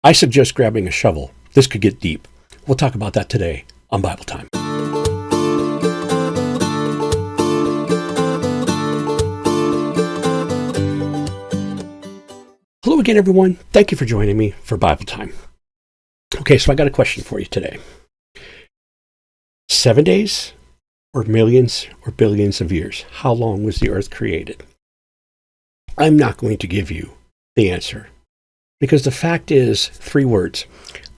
I suggest grabbing a shovel. This could get deep. We'll talk about that today on Bible Time. Hello again, everyone. Thank you for joining me for Bible Time. Okay, so I got a question for you today. 7 days or millions or billions of years? How long was the earth created? I'm not going to give you the answer because the fact is 3 words.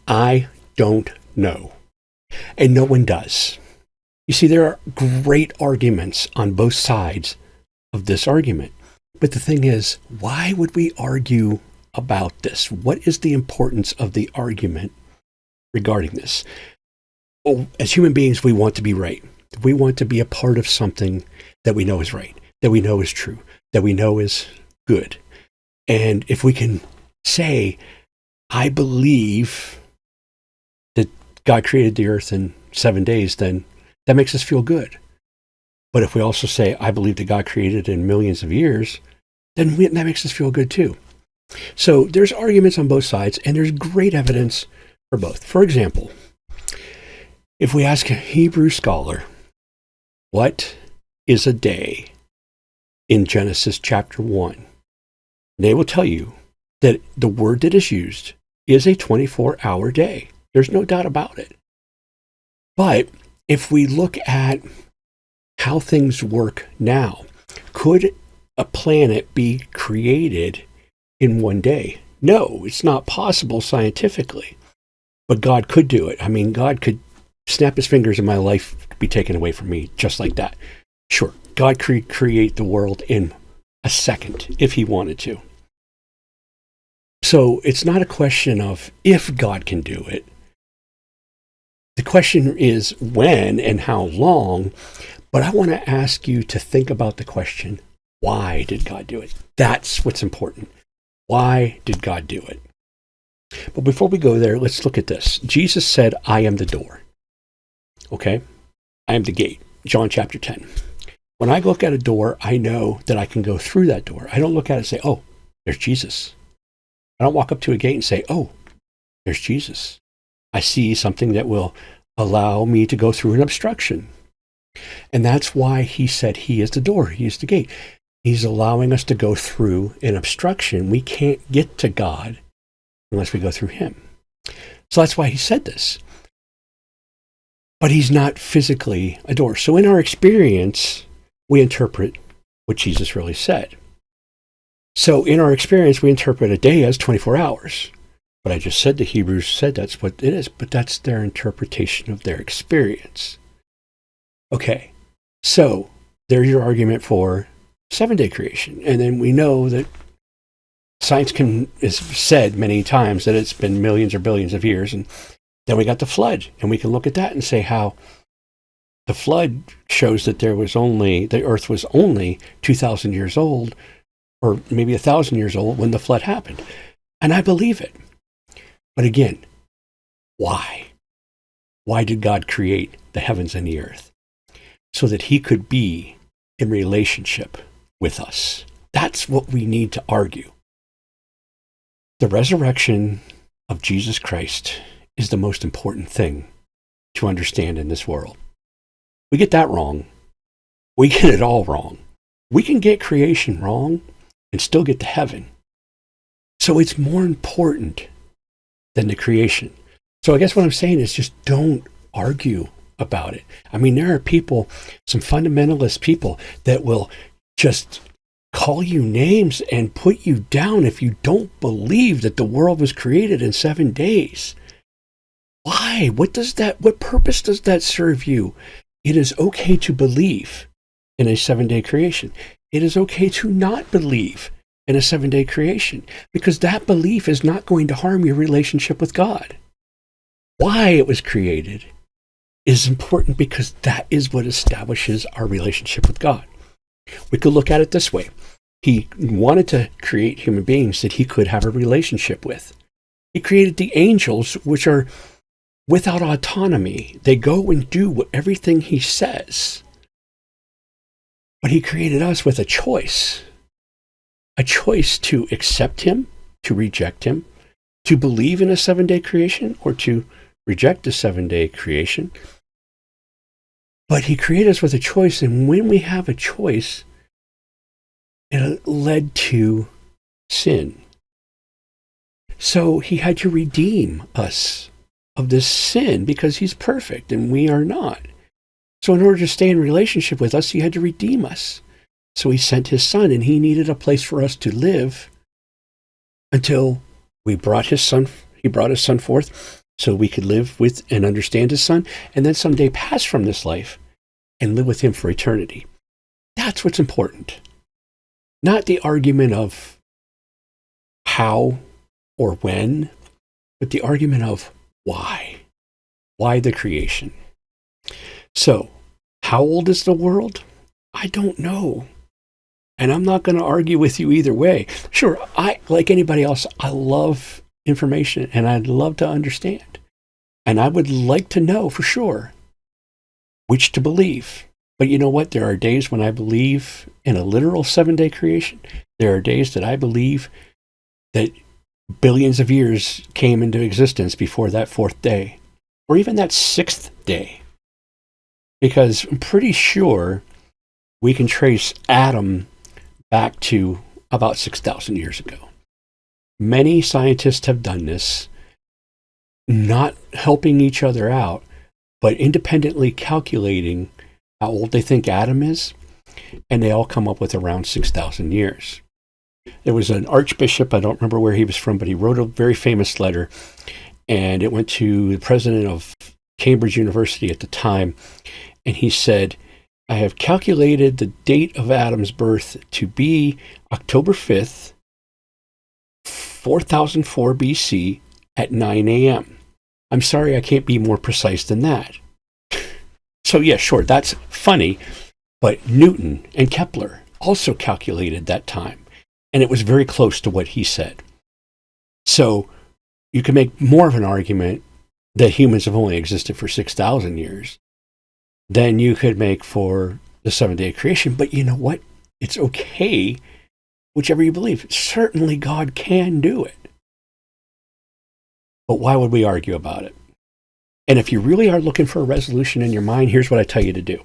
I don't know. And no one does. You see, there are great arguments on both sides of this argument. But the thing is, why would we argue about this? What is the importance of the argument regarding this? Well, as human beings, we want to be right. We want to be a part of something that we know is right, that we know is true, that we know is good. And if we can say, I believe that God created the earth in 7 days, then that makes us feel good. But if we also say, I believe that God created in millions of years, then that makes us feel good too. So there's arguments on both sides, and there's great evidence for both. For example, if we ask a Hebrew scholar, what is a day in Genesis chapter 1? They will tell you that the word that is used is a 24-hour day. There's no doubt about it. But if we look at how things work now, could a planet be created in 1 day? No, it's not possible scientifically. But God could do it. I mean, God could snap his fingers and my life could be taken away from me just like that. Sure, God could create the world in a second if he wanted to. So it's not a question of if God can do it. The question is when and how long. But I want to ask you to think about the question, why did God do it? That's what's important. Why did God do it? But before we go there, let's look at this. Jesus said, I am the door. Okay? I am the gate. John chapter 10. When I look at a door, I know that I can go through that door. I don't look at it and say, oh, there's Jesus. I don't walk up to a gate and say, oh, there's Jesus. I see something that will allow me to go through an obstruction. And that's why he said he is the door. He is the gate. He's allowing us to go through an obstruction. We can't get to God unless we go through him. So that's why he said this. But he's not physically a door. So in our experience, we interpret what Jesus really said. So in our experience, we interpret a day as 24 hours. But I just said the Hebrews said that's what it is. But that's their interpretation of their experience. Okay, so there's your argument for 7-day creation. And then we know that science has said many times that it's been millions or billions of years. And then we got the flood. And we can look at that and say how the flood shows that the earth was only 2,000 years old, or maybe 1,000 years old when the flood happened. And I believe it. But again, why? Why did God create the heavens and the earth? So that he could be in relationship with us. That's what we need to argue. The resurrection of Jesus Christ is the most important thing to understand in this world. We get that wrong. We get it all wrong. We can get creation wrong and still get to heaven. So it's more important than the creation. So I guess what I'm saying is just don't argue about it. I mean, there are people, some fundamentalist people, that will just call you names and put you down if you don't believe that the world was created in 7 days. Why? What purpose does that serve you? It is okay to believe in a 7-day creation. It is okay to not believe in a 7-day creation, because that belief is not going to harm your relationship with God. Why it was created is important, because that is what establishes our relationship with God. We could look at it this way. He wanted to create human beings that he could have a relationship with. He created the angels, which are without autonomy. They go and do everything he says. But he created us with a choice to accept him, to reject him, to believe in a 7-day creation or to reject a 7-day creation. But he created us with a choice, and when we have a choice, it led to sin. So he had to redeem us of this sin because he's perfect and we are not. So in order to stay in relationship with us, he had to redeem us. So he sent his son, and he needed a place for us to live until he brought his son forth so we could live with and understand his son, and then someday pass from this life and live with him for eternity. That's what's important. Not the argument of how or when, but the argument of why. Why the creation? So, how old is the world? I don't know. And I'm not going to argue with you either way. Sure, I, like anybody else, I love information and I'd love to understand. And I would like to know for sure which to believe. But you know what? There are days when I believe in a literal 7-day creation. There are days that I believe that billions of years came into existence before that 4th day, or even that 6th day. Because I'm pretty sure we can trace Adam back to about 6,000 years ago. Many scientists have done this, not helping each other out, but independently calculating how old they think Adam is, and they all come up with around 6,000 years. There was an archbishop, I don't remember where he was from, but he wrote a very famous letter, and it went to the president of Cambridge University at the time, and he said, I have calculated the date of Adam's birth to be October 5th, 4004 BC at 9 a.m. I'm sorry I can't be more precise than that. So yeah, sure, that's funny, but Newton and Kepler also calculated that time, and it was very close to what he said. So you can make more of an argument that humans have only existed for 6,000 years than you could make for the 7-day creation. But you know what? It's okay, whichever you believe. Certainly God can do it. But why would we argue about it? And if you really are looking for a resolution in your mind, here's what I tell you to do.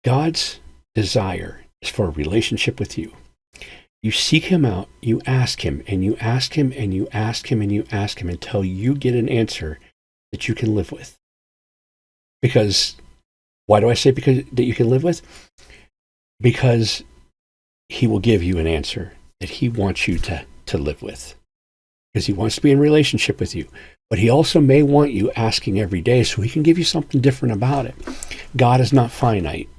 God's desire is for a relationship with you. You seek him out, you ask him, and you ask him, and you ask him, and you ask him until you get an answer that you can live with. Because, why do I say that you can live with? Because he will give you an answer that he wants you to live with. Because he wants to be in relationship with you. But he also may want you asking every day so he can give you something different about it. God is not finite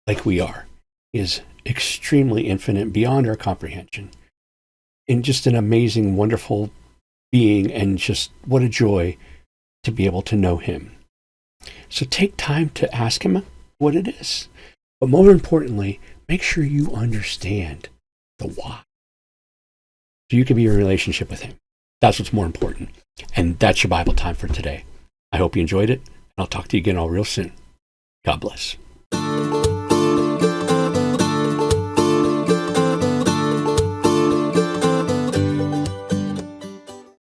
like we are. He is extremely infinite, beyond our comprehension. And just an amazing, wonderful being, and just what a joy to be able to know him. So take time to ask him what it is. But more importantly, make sure you understand the why. So you can be in a relationship with him. That's what's more important. And that's your Bible time for today. I hope you enjoyed it, and I'll talk to you again all real soon. God bless.